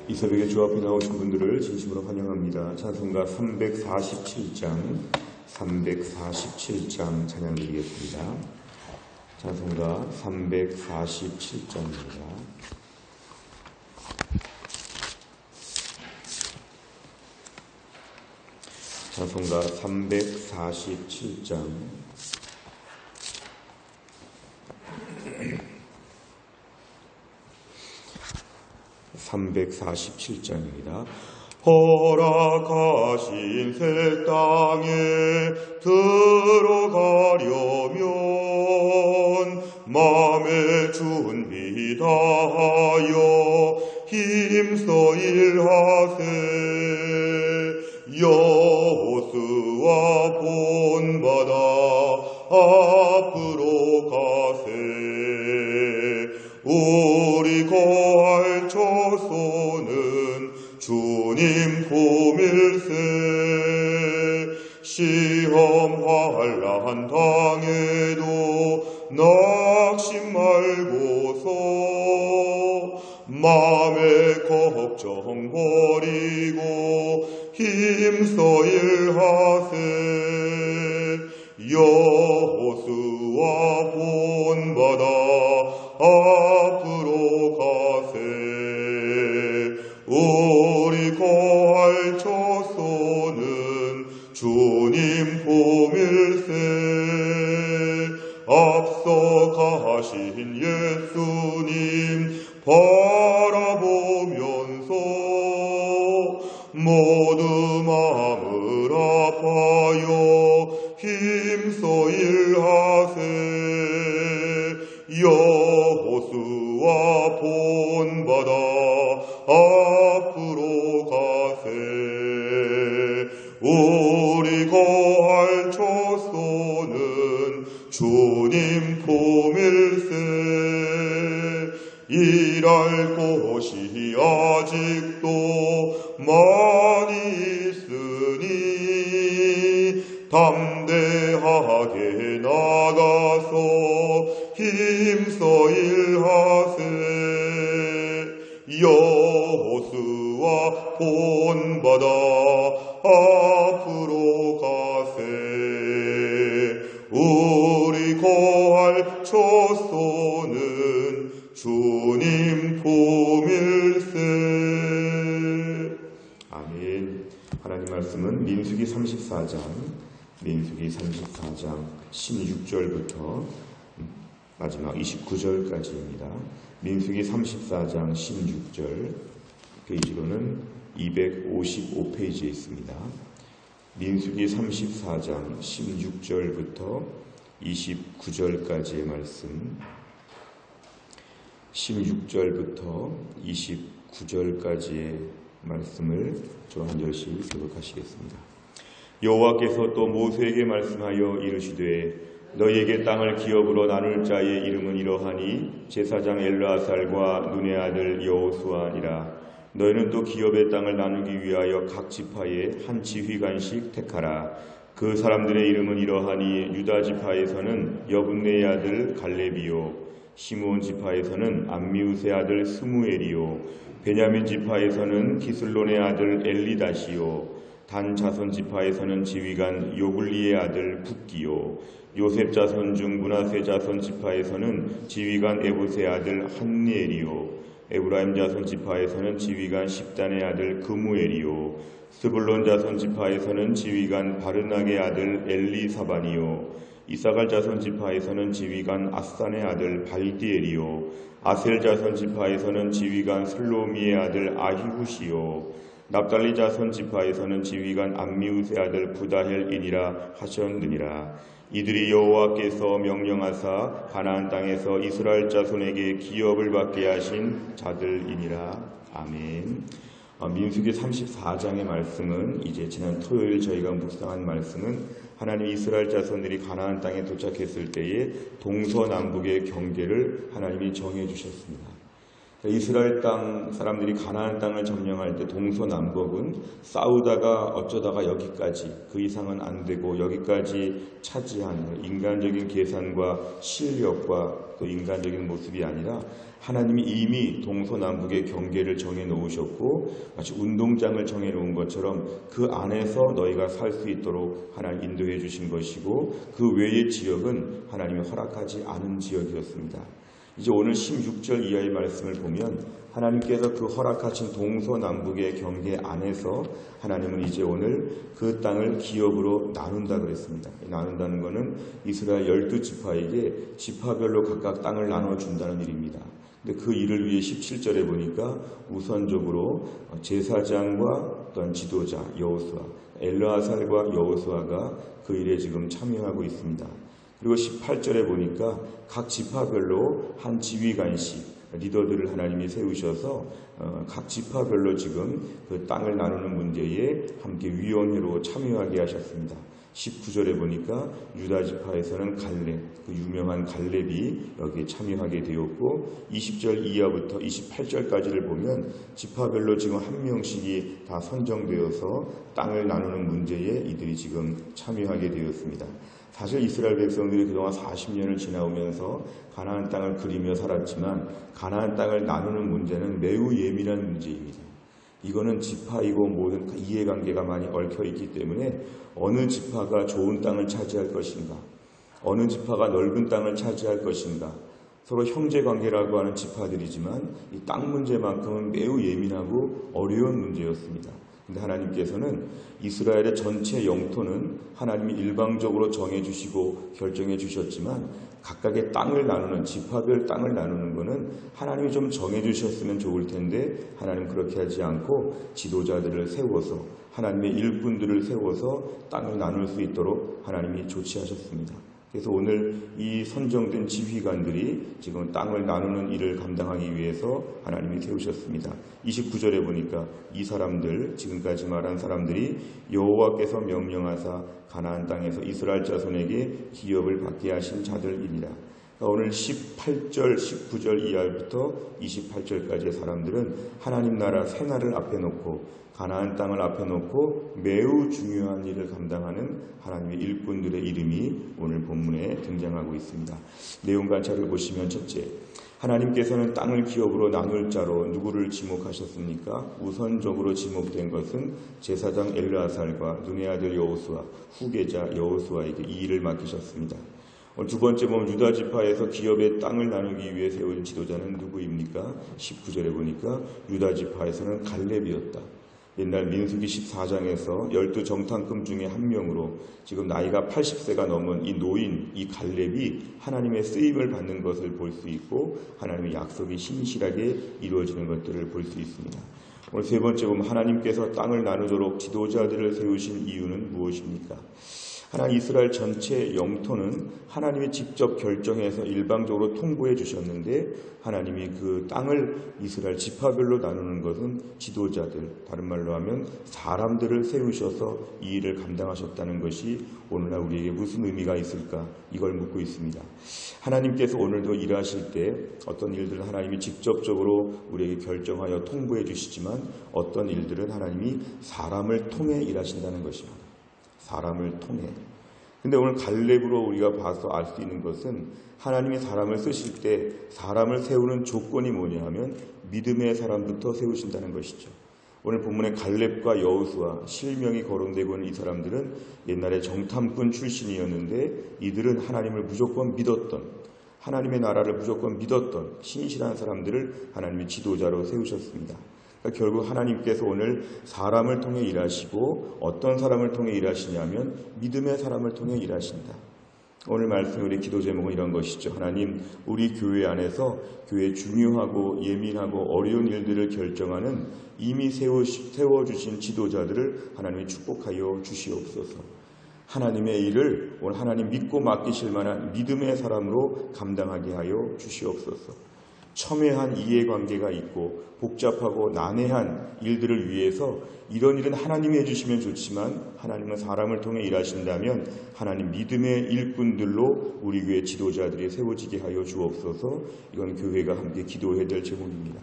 이 새벽에 주 앞에 나오신 분들을 진심으로 환영합니다. 찬송가 347장 찬양 드리겠습니다. 찬송가 347장입니다. 찬송가 347장 347장입니다. 허락하신 새 땅에 들어가려면 마음의 준비 다하여 힘써 일하세. 여호수아 본받아 앞으로 가세. 우리 거할 처소는 주님 품일세. 시험 환난 당해도 낙심 말고서 마음의 걱정 버리고 힘써 일하세. 여호수아 본받아 앞으로 가세. 우리 거할 처소는 주님 품일세. 앞서 가신 예수님 바라보면서 모두 마음을 아파요 힘써 일하세. 여호수아 본받아 앞으로 가세. 우리 거할 처소는 주님 품일세. 일할 곳이 아직도 많이 있으니 담대하게 나가서 힘써 일하세. 여호수아 본받아 앞으로 가세. 우리 거할 처소는 주님 품일세. 아멘. 하나님 말씀은 민수기 34장 16절부터 마지막 29절까지입니다. 민수기 34장 16절 페이지로는 255페이지에 있습니다. 민수기 34장 16절부터 29절까지의 말씀, 16절부터 29절까지의 말씀을 저 한 절씩 교독하시겠습니다. 여호와께서 또 모세에게 말씀하여 이르시되 너희에게 땅을 기업으로 나눌 자의 이름은 이러하니 제사장 엘르아살과 눈의 아들 여호수아니라. 너희는 또 기업의 땅을 나누기 위하여 각 지파에 한 지휘관씩 택하라. 그 사람들의 이름은 이러하니 유다 지파에서는 여분네의 아들 갈렙이요, 시므온 지파에서는 암미우스의 아들 스무엘이요, 베냐민 지파에서는 기슬론의 아들 엘리다시요, 단 자손 지파에서는 지휘관 요굴리의 아들 붓기요, 요셉 자손 중 므낫세 자손 지파에서는 지휘관 에봇의 아들 한니엘이요, 에브라임 자손 지파에서는 지휘관 십단의 아들 그무엘이요, 스불론 자손 지파에서는 지휘관 바르낙의 아들 엘리사반이요, 이사갈 자손 지파에서는 지휘관 아산의 아들 발디엘이요, 아셀 자손 지파에서는 지휘관 슬로미의 아들 아히후시요, 납달리 자손 지파에서는 지휘관 암미우스의 아들 부다헬이니라 하셨느니라. 이들이 여호와께서 명령하사 가나안 땅에서 이스라엘 자손에게 기업을 받게 하신 자들이니라. 아멘. 민수기 34장의 말씀은 이제 지난 토요일 저희가 묵상한 말씀은 하나님 이스라엘 자손들이 가나안 땅에 도착했을 때에 동서남북의 경계를 하나님이 정해 주셨습니다. 이스라엘 땅 사람들이 가나안 땅을 점령할 때 동서남북은 싸우다가 어쩌다가 여기까지, 그 이상은 안 되고 여기까지 차지하는 인간적인 계산과 실력과 또 인간적인 모습이 아니라 하나님이 이미 동서남북의 경계를 정해 놓으셨고 마치 운동장을 정해 놓은 것처럼 그 안에서 너희가 살 수 있도록 하나님 인도해 주신 것이고, 그 외의 지역은 하나님이 허락하지 않은 지역이었습니다. 이제 오늘 16절 이하의 말씀을 보면 하나님께서 그 허락하신 동서남북의 경계 안에서 하나님은 이제 오늘 그 땅을 기업으로 나눈다 그랬습니다. 나눈다는 것은 이스라엘 12지파에게 지파별로 각각 땅을 나눠준다는 일입니다. 근데 그 일을 위해 17절에 보니까 우선적으로 제사장과 또한 지도자 여호수아, 엘르아살과 여호수아가 그 일에 지금 참여하고 있습니다. 그리고 18절에 보니까 각 지파별로 한 지휘관씩 리더들을 하나님이 세우셔서 각 지파별로 지금 그 땅을 나누는 문제에 함께 위원회로 참여하게 하셨습니다. 19절에 보니까 유다 지파에서는 갈렙, 그 유명한 갈렙이 여기에 참여하게 되었고, 20절 이하부터 28절까지를 보면 지파별로 지금 한 명씩이 다 선정되어서 땅을 나누는 문제에 이들이 지금 참여하게 되었습니다. 사실 이스라엘 백성들이 그동안 40년을 지나오면서 가나안 땅을 그리며 살았지만 가나안 땅을 나누는 문제는 매우 예민한 문제입니다. 이거는 지파이고 모든 이해관계가 많이 얽혀있기 때문에 어느 지파가 좋은 땅을 차지할 것인가, 어느 지파가 넓은 땅을 차지할 것인가, 서로 형제관계라고 하는 지파들이지만 이 땅 문제만큼은 매우 예민하고 어려운 문제였습니다. 근데 하나님께서는 이스라엘의 전체 영토는 하나님이 일방적으로 정해주시고 결정해 주셨지만 각각의 땅을 나누는, 지파별 땅을 나누는 것은 하나님이 좀 정해주셨으면 좋을 텐데 하나님 그렇게 하지 않고 지도자들을 세워서, 하나님의 일꾼들을 세워서 땅을 나눌 수 있도록 하나님이 조치하셨습니다. 그래서 오늘 이 선정된 지휘관들이 지금 땅을 나누는 일을 감당하기 위해서 하나님이 세우셨습니다. 29절에 보니까 이 사람들, 지금까지 말한 사람들이 여호와께서 명령하사 가나안 땅에서 이스라엘 자손에게 기업을 받게 하신 자들이니라. 오늘 18절, 19절 이하부터 28절까지의 사람들은 하나님 나라 새나라를 앞에 놓고 가나안 땅을 앞에 놓고 매우 중요한 일을 감당하는 하나님의 일꾼들의 이름이 오늘 본문에 등장하고 있습니다. 내용 관찰을 보시면 첫째, 하나님께서는 땅을 기업으로 나눌 자로 누구를 지목하셨습니까? 우선적으로 지목된 것은 제사장 엘르아살과 눈의 아들 여호수아, 후계자 여호수아에게 이 일을 맡기셨습니다. 두 번째 보면 유다 지파에서 기업의 땅을 나누기 위해 세운 지도자는 누구입니까? 19절에 보니까 유다 지파에서는 갈렙이었다. 옛날 민수기 14장에서 12정탐꾼 중에 한 명으로 지금 나이가 80세가 넘은 이 노인, 이 갈렙이 하나님의 쓰임을 받는 것을 볼 수 있고 하나님의 약속이 신실하게 이루어지는 것들을 볼 수 있습니다. 오늘 세 번째 보면 하나님께서 땅을 나누도록 지도자들을 세우신 이유는 무엇입니까? 하나님 이스라엘 전체 영토는 하나님이 직접 결정해서 일방적으로 통보해 주셨는데 하나님이 그 땅을 이스라엘 지파별로 나누는 것은 지도자들, 다른 말로 하면 사람들을 세우셔서 이 일을 감당하셨다는 것이 오늘날 우리에게 무슨 의미가 있을까, 이걸 묻고 있습니다. 하나님께서 오늘도 일하실 때 어떤 일들은 하나님이 직접적으로 우리에게 결정하여 통보해 주시지만 어떤 일들은 하나님이 사람을 통해 일하신다는 것입니다. 사람을 통해. 근데 오늘 갈렙으로 우리가 봐서 알 수 있는 것은 하나님이 사람을 쓰실 때 사람을 세우는 조건이 뭐냐 하면 믿음의 사람부터 세우신다는 것이죠. 오늘 본문에 갈렙과 여호수아, 실명이 거론되고 있는 이 사람들은 옛날에 정탐꾼 출신이었는데 이들은 하나님을 무조건 믿었던, 하나님의 나라를 무조건 믿었던 신실한 사람들을 하나님이 지도자로 세우셨습니다. 그러니까 결국 하나님께서 오늘 사람을 통해 일하시고 어떤 사람을 통해 일하시냐면 믿음의 사람을 통해 일하신다. 오늘 말씀 우리 기도 제목은 이런 것이죠. 하나님, 우리 교회 안에서 교회의 중요하고 예민하고 어려운 일들을 결정하는 이미 세워주신 지도자들을 하나님이 축복하여 주시옵소서. 하나님의 일을 오늘 하나님 믿고 맡기실 만한 믿음의 사람으로 감당하게 하여 주시옵소서. 첨예한 이해관계가 있고 복잡하고 난해한 일들을 위해서 이런 일은 하나님이 해주시면 좋지만 하나님은 사람을 통해 일하신다면 하나님 믿음의 일꾼들로 우리 교회 지도자들이 세워지게 하여 주옵소서. 이건 교회가 함께 기도해야 될 제목입니다.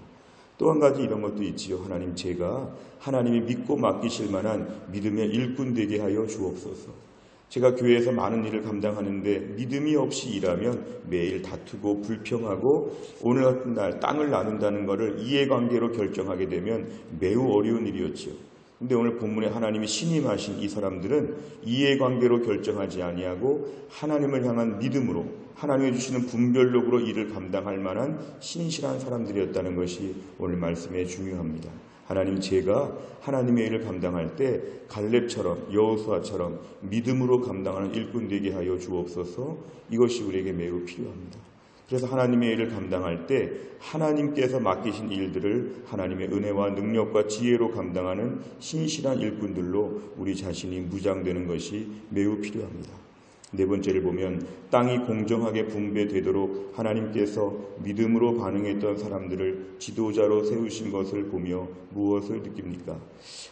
또 한 가지 이런 것도 있지요. 하나님, 제가 하나님이 믿고 맡기실 만한 믿음의 일꾼 되게 하여 주옵소서. 제가 교회에서 많은 일을 감당하는데 믿음이 없이 일하면 매일 다투고 불평하고 오늘 같은 날 땅을 나눈다는 것을 이해관계로 결정하게 되면 매우 어려운 일이었지요. 근데 오늘 본문에 하나님이 신임하신 이 사람들은 이해관계로 결정하지 아니하고 하나님을 향한 믿음으로 하나님이 주시는 분별력으로 일을 감당할 만한 신실한 사람들이었다는 것이 오늘 말씀에 중요합니다. 하나님, 제가 하나님의 일을 감당할 때 갈렙처럼 여호수아처럼 믿음으로 감당하는 일꾼 되게 하여 주옵소서. 이것이 우리에게 매우 필요합니다. 그래서 하나님의 일을 감당할 때 하나님께서 맡기신 일들을 하나님의 은혜와 능력과 지혜로 감당하는 신실한 일꾼들로 우리 자신이 무장되는 것이 매우 필요합니다. 네 번째를 보면 땅이 공정하게 분배되도록 하나님께서 믿음으로 반응했던 사람들을 지도자로 세우신 것을 보며 무엇을 느낍니까?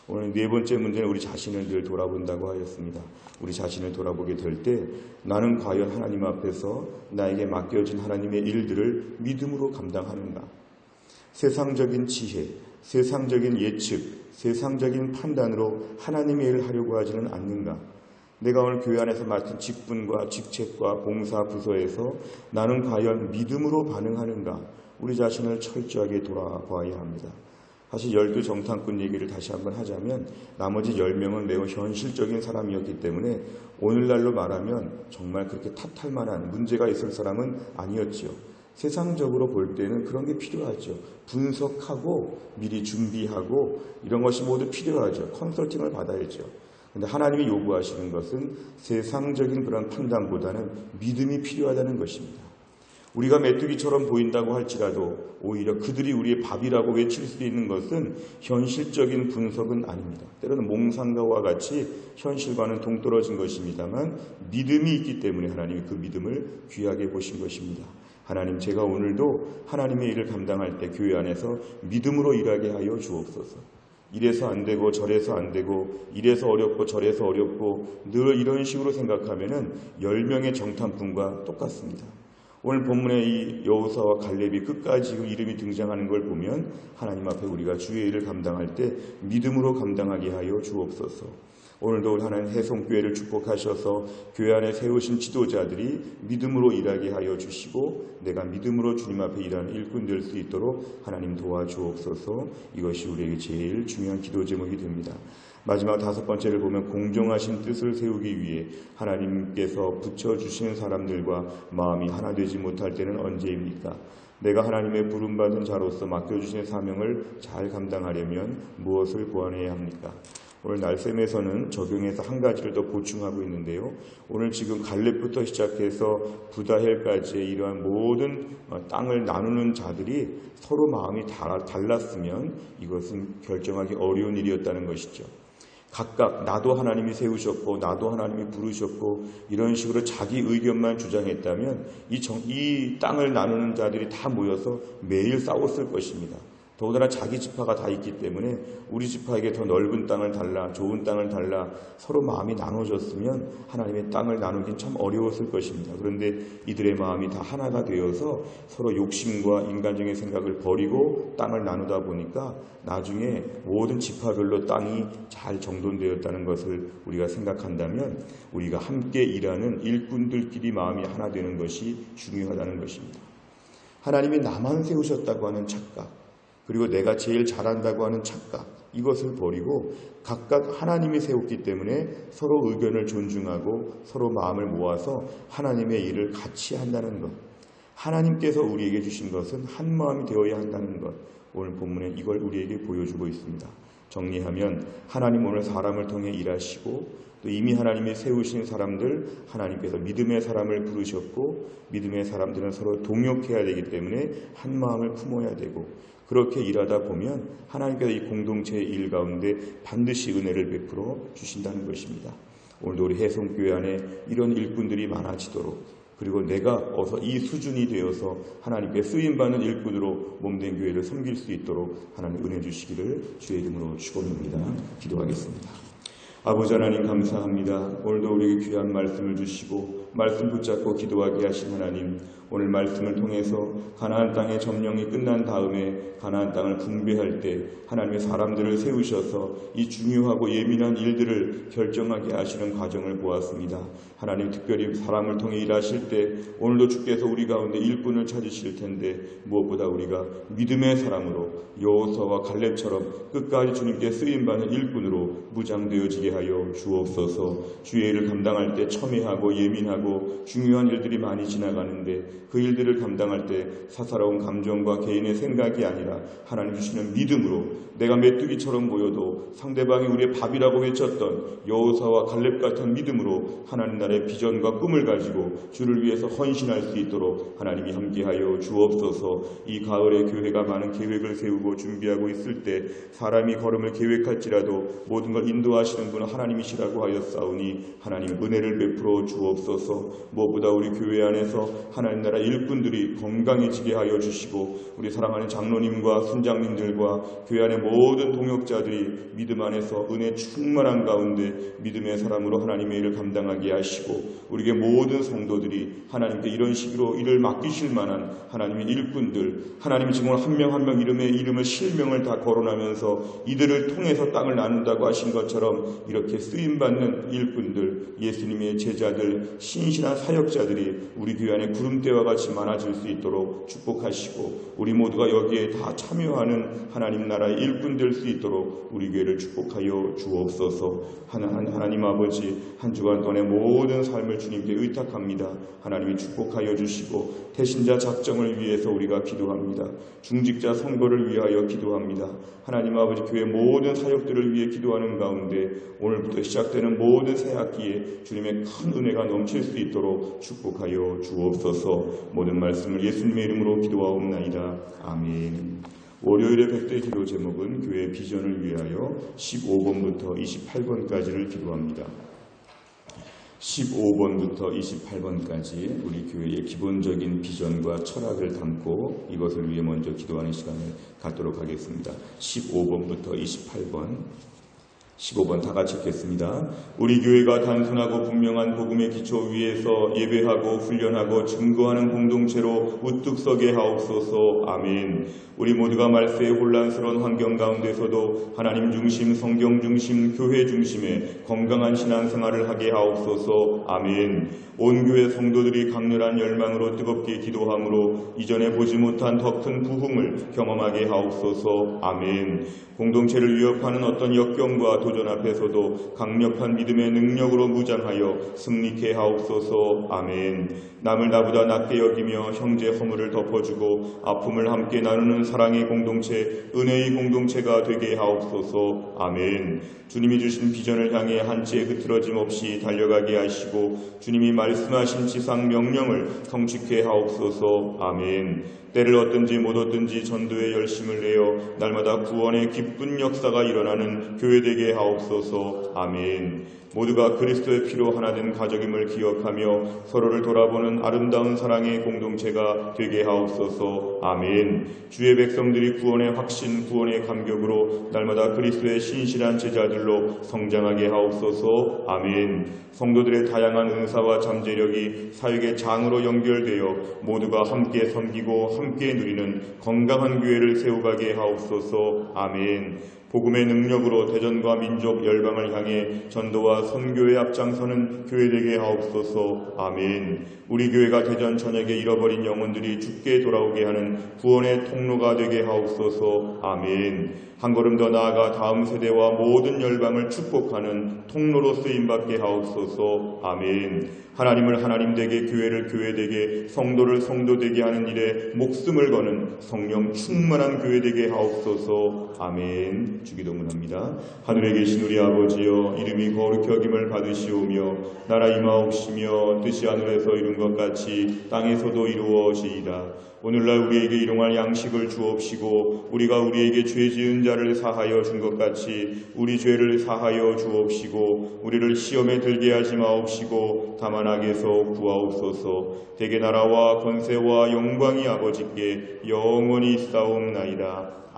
오늘 네 번째 문제는 우리 자신을 늘 돌아본다고 하였습니다. 우리 자신을 돌아보게 될 때 나는 과연 하나님 앞에서 나에게 맡겨진 하나님의 일들을 믿음으로 감당하는가? 세상적인 지혜, 세상적인 예측, 세상적인 판단으로 하나님의 일을 하려고 하지는 않는가? 내가 오늘 교회 안에서 맡은 직분과 직책과 봉사 부서에서 나는 과연 믿음으로 반응하는가? 우리 자신을 철저하게 돌아봐야 합니다. 사실 12 정탐꾼 얘기를 다시 한번 하자면 나머지 10명은 매우 현실적인 사람이었기 때문에 오늘날로 말하면 정말 그렇게 탓할 만한 문제가 있을 사람은 아니었지요. 세상적으로 볼 때는 그런 게 필요하죠. 분석하고 미리 준비하고 이런 것이 모두 필요하죠. 컨설팅을 받아야죠. 그런데 하나님이 요구하시는 것은 세상적인 그런 판단보다는 믿음이 필요하다는 것입니다. 우리가 메뚜기처럼 보인다고 할지라도 오히려 그들이 우리의 밥이라고 외칠 수 있는 것은 현실적인 분석은 아닙니다. 때로는 몽상가와 같이 현실과는 동떨어진 것입니다만 믿음이 있기 때문에 하나님이 그 믿음을 귀하게 보신 것입니다. 하나님, 제가 오늘도 하나님의 일을 감당할 때 교회 안에서 믿음으로 일하게 하여 주옵소서. 이래서 안 되고 저래서 안 되고 이래서 어렵고 저래서 어렵고 늘 이런 식으로 생각하면은 10명의 정탐꾼과 똑같습니다. 오늘 본문에 이 여호수아와 갈렙이 끝까지 그 이름이 등장하는 걸 보면 하나님 앞에 우리가 주의 일을 감당할 때 믿음으로 감당하게 하여 주옵소서. 오늘도 하나님 해송교회를 축복하셔서 교회 안에 세우신 지도자들이 믿음으로 일하게 하여 주시고 내가 믿음으로 주님 앞에 일하는 일꾼 될 수 있도록 하나님 도와주옵소서. 이것이 우리에게 제일 중요한 기도 제목이 됩니다. 마지막 5번째를 보면 공정하신 뜻을 세우기 위해 하나님께서 붙여주신 사람들과 마음이 하나 되지 못할 때는 언제입니까? 내가 하나님의 부름받은 자로서 맡겨주신 사명을 잘 감당하려면 무엇을 보완해야 합니까? 오늘 날샘에서는 적용해서 한 가지를 더 보충하고 있는데요. 오늘 지금 갈렙부터 시작해서 부다헬까지의 이러한 모든 땅을 나누는 자들이 서로 마음이 달랐으면 이것은 결정하기 어려운 일이었다는 것이죠. 각각 나도 하나님이 세우셨고 나도 하나님이 부르셨고 이런 식으로 자기 의견만 주장했다면 이 땅을 나누는 자들이 다 모여서 매일 싸웠을 것입니다. 더군다나 자기 지파가 다 있기 때문에 우리 지파에게 더 넓은 땅을 달라, 좋은 땅을 달라 서로 마음이 나눠졌으면 하나님의 땅을 나누긴 참 어려웠을 것입니다. 그런데 이들의 마음이 다 하나가 되어서 서로 욕심과 인간적인 생각을 버리고 땅을 나누다 보니까 나중에 모든 지파별로 땅이 잘 정돈되었다는 것을 우리가 생각한다면 우리가 함께 일하는 일꾼들끼리 마음이 하나 되는 것이 중요하다는 것입니다. 하나님이 나만 세우셨다고 하는 착각, 그리고 내가 제일 잘한다고 하는 착각, 이것을 버리고 각각 하나님이 세웠기 때문에 서로 의견을 존중하고 서로 마음을 모아서 하나님의 일을 같이 한다는 것, 하나님께서 우리에게 주신 것은 한 마음이 되어야 한다는 것, 오늘 본문에 이걸 우리에게 보여주고 있습니다. 정리하면 하나님 오늘 사람을 통해 일하시고 또 이미 하나님이 세우신 사람들, 하나님께서 믿음의 사람을 부르셨고 믿음의 사람들은 서로 동역해야 되기 때문에 한 마음을 품어야 되고 그렇게 일하다 보면 하나님께서 이 공동체의 일 가운데 반드시 은혜를 베풀어 주신다는 것입니다. 오늘도 우리 해송교회 안에 이런 일꾼들이 많아지도록 그리고 내가 어서 이 수준이 되어서 하나님께 쓰임받는 일꾼으로 몸된 교회를 섬길 수 있도록 하나님 은혜 주시기를 주의 이름으로 축원합니다. 기도하겠습니다. 아버지 하나님 감사합니다. 오늘도 우리에게 귀한 말씀을 주시고 말씀 붙잡고 기도하게 하신 하나님, 오늘 말씀을 통해서 가나안 땅의 점령이 끝난 다음에 가나안 땅을 분배할 때 하나님의 사람들을 세우셔서 이 중요하고 예민한 일들을 결정하게 하시는 과정을 보았습니다. 하나님, 특별히 사람을 통해 일하실 때 오늘도 주께서 우리 가운데 일꾼을 찾으실 텐데 무엇보다 우리가 믿음의 사람으로 여호수아와 갈렙처럼 끝까지 주님께 쓰임받는 일꾼으로 무장되어지게 하여 주옵소서. 주의 일을 감당할 때 첨예하고 예민하고 중요한 일들이 많이 지나가는데 그 일들을 감당할 때 사사로운 감정과 개인의 생각이 아니라 하나님 주시는 믿음으로 내가 메뚜기처럼 보여도 상대방이 우리의 밥이라고 외쳤던 여호수아와 갈렙 같은 믿음으로 하나님 나라의 비전과 꿈을 가지고 주를 위해서 헌신할 수 있도록 하나님이 함께하여 주옵소서. 이 가을에 교회가 많은 계획을 세우고 준비하고 있을 때 사람이 걸음을 계획할지라도 모든 걸 인도하시는 분은 하나님이시라고 하였사오니 하나님 은혜를 베풀어 주옵소서. 무엇보다 우리 교회 안에서 하나님 나라 일꾼들이 건강해지게 하여 주시고 우리 사랑하는 장로님과 순장님들과 교회 안의 모든 동역자들이 믿음 안에서 은혜 충만한 가운데 믿음의 사람으로 하나님의 일을 감당하게 하시고 우리에게 모든 성도들이 하나님께 이런 식으로 일을 맡기실 만한 하나님의 일꾼들, 하나님이 지금 한 명 한 명 이름을 실명을 다 거론하면서 이들을 통해서 땅을 나눈다고 하신 것처럼 이렇게 쓰임받는 일꾼들, 예수님의 제자들, 신실한 사역자들이 우리 교회 안에 구름대와 같이 많아질 수 있도록 축복하시고 우리 모두가 여기에 다 참여하는 하나님 나라의 일꾼 될 수 있도록 우리 교회를 축복하여 주옵소서. 하나님 아버지, 한 주간 동안의 모든 삶을 주님께 의탁합니다. 하나님이 축복하여 주시고 태신자 작정을 위해서 우리가 기도합니다. 중직자 선거를 위하여 기도합니다. 하나님 아버지, 교회 모든 사역들을 위해 기도하는 가운데 오늘부터 시작되는 모든 새 학기에 주님의 큰 은혜가 넘칠 수 있도록 축복하여 주옵소서. 모든 말씀을 예수님의 이름으로 기도하옵나이다. 아멘. 월요일의 백대 기도 제목은 교회 비전을 위하여 15번부터 28번까지를 기도합니다. 15번부터 28번까지 우리 교회의 기본적인 비전과 철학을 담고 이것을 위해 먼저 기도하는 시간을 갖도록 하겠습니다. 15번부터 28번 15번 다 같이 읽겠습니다. 우리 교회가 단순하고 분명한 복음의 기초 위에서 예배하고 훈련하고 증거하는 공동체로 우뚝 서게 하옵소서. 아멘. 우리 모두가 말세의 혼란스러운 환경 가운데서도 하나님 중심, 성경 중심, 교회 중심의 건강한 신앙생활을 하게 하옵소서. 아멘. 온 교회 성도들이 강렬한 열망으로 뜨겁게 기도함으로 이전에 보지 못한 더 큰 부흥을 경험하게 하옵소서. 아멘. 공동체를 위협하는 어떤 역경과 도전 앞에서도 강력한 믿음의 능력으로 무장하여 승리케 하옵소서. 아멘. 남을 나보다 낮게 여기며 형제 허물을 덮어주고 아픔을 함께 나누는 사랑의 공동체, 은혜의 공동체가 되게 하옵소서. 아멘. 주님이 주신 비전을 향해 한치의 흐트러짐 없이 달려가게 하시고 주님이 말씀하신 지상 명령을 성취케 하옵소서. 아멘. 때를 얻든지 못 얻든지 전도에 열심을 내어 날마다 구원의 기쁜 역사가 일어나는 교회 되게 하옵소서. 아멘. 모두가 그리스도의 피로 하나 된 가족임을 기억하며 서로를 돌아보는 아름다운 사랑의 공동체가 되게 하옵소서. 아멘. 주의 백성들이 구원의 확신, 구원의 감격으로 날마다 그리스도의 신실한 제자들로 성장하게 하옵소서. 아멘. 성도들의 다양한 은사와 잠재력이 사역의 장으로 연결되어 모두가 함께 섬기고 함께 누리는 건강한 교회를 세워가게 하옵소서. 아멘. 복음의 능력으로 대전과 민족 열방을 향해 전도와 선교에 앞장서는 교회 되게 하옵소서. 아멘. 우리 교회가 대전 전역에 잃어버린 영혼들이 주께 돌아오게 하는 구원의 통로가 되게 하옵소서. 아멘. 한 걸음 더 나아가 다음 세대와 모든 열방을 축복하는 통로로 쓰임받게 하옵소서. 아멘. 하나님을 하나님 되게, 교회를 교회 되게, 성도를 성도 되게 하는 일에 목숨을 거는 성령 충만한 교회 되게 하옵소서. 아멘. 주기도문합니다. 하늘에 계신 우리 아버지여, 이름이 거룩히 여김을 받으시오며 나라 임하옵시며 뜻이 하늘에서 이룬 것 같이 땅에서도 이루어지이다. 오늘날 우리에게 일용할 양식을 주옵시고 우리가 우리에게 죄 지은 자를 사하여 준 것 같이 우리 죄를 사하여 주옵시고 우리를 시험에 들게 하지 마옵시고 다만 악에서 구하옵소서. 대개 나라와 권세와 영광이 아버지께 영원히 있사옵나이다.